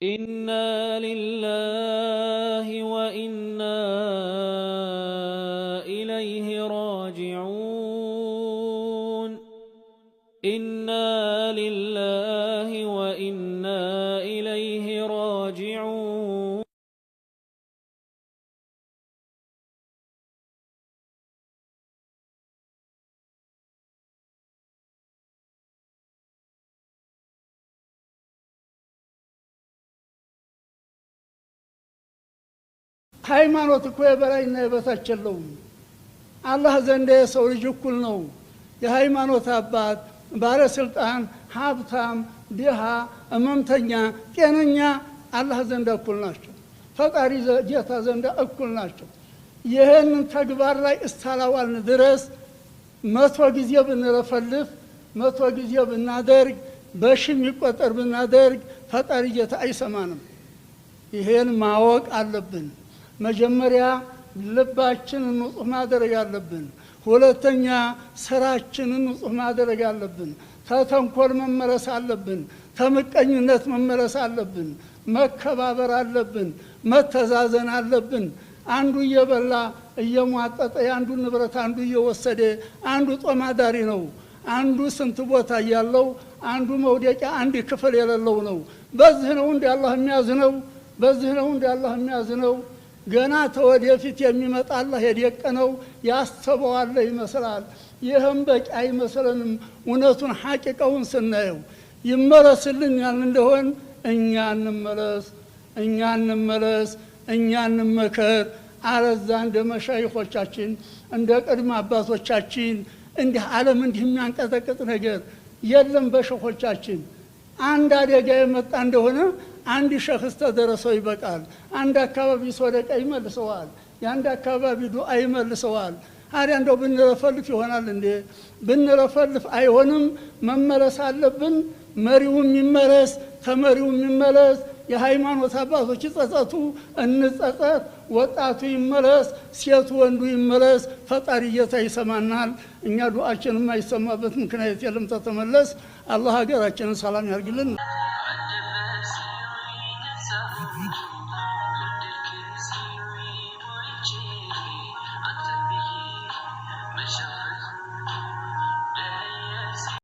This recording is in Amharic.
إنا لله وإنا إليه راجعون إنا لله وإنا إليه راجعون ሃይማኖት እኮ የበላይና የበታች የለውም። አላህ ዘንድ የሰው ልጅ እኩል ነው። የሃይማኖት አባት፣ ባለስልጣን፣ ሀብታም፣ ድሃ፣ እመምተኛ፣ ጤነኛ አላህ ዘንድ እኩል ናቸው። ፈጣሪ ጌታ ዘንድ እኩል ናቸው። ይህንን ተግባር ላይ እስካላዋልን ድረስ 100 ጊዜ ብንለፈልፍ 100 ጊዜ ብናደርግ በሺህ የሚቆጠር ብናደርግ ፈጣሪ ጌታ አይሰማንም። ይሄን ማወቅ አለብን። መጀመሪያ ልባችንን ንጹህ ማድረግ አለብን። ሁለተኛ ስራችንን ንጹህ ማድረግ አለብን። ተተንኮል መመለስ አለብን። ተምቀኝነት መመለስ አለብን። መከባበር አለብን። መተዛዘን አለብን። አንዱ እየበላ እየሟጠጠ አንዱ ንብረት አንዱ እየወሰደ አንዱ ጦማዳሪ ነው። አንዱ ስንት ቦታ ያለው አንዱ መውደቂያ አንድ ክፍል የሌለው ነው። በዚህ ነው እንደ አላህ የሚያዝነው። በዚህ ነው እንደ አላህ የሚያዝነው። ገና ተወደፊት የሚመጣ አላህ የደቀነው ያስተበዋል ይመስላል። ይህም በቂ አይመስለንም። እውነቱን ሐቂቃውን ስናየው ይመለስልን ያልን እንደሆን እኛ እንመለስ እኛ እንመከር። አለዛ እንደ መሻይኾቻችን እንደ ቅድመ አባቶቻችን እንዲህ ዓለም እንዲህ የሚያንቀጠቅጥ ነገር የለም። በሸኾቻችን አንድ አደጋ የመጣ እንደሆነ አንድ ሸኽስ ተደረሰው ይበቃል። አንድ አካባቢ ሶደቃ ይመልሰዋል። የአንድ አካባቢ ዱዓ ይመልሰዋል። አዲያ እንደው ብንረፈልፍ ይሆናል እንዴ? ብንረፈልፍ አይሆንም። መመለስ አለብን። መሪውም ይመለስ፣ ተመሪውም ይመለስ። የሃይማኖት አባቶች ይጸጸቱ፣ እንጸጸት። ወጣቱ ይመለስ፣ ሴቱ ወንዱ ይመለስ። ፈጣሪ ጌታ ይሰማናል። እኛ ዱዓችን የማይሰማበት ምክንያት የለም። ተተመለስ። አላህ ሀገራችንን ሰላም ያርግልን።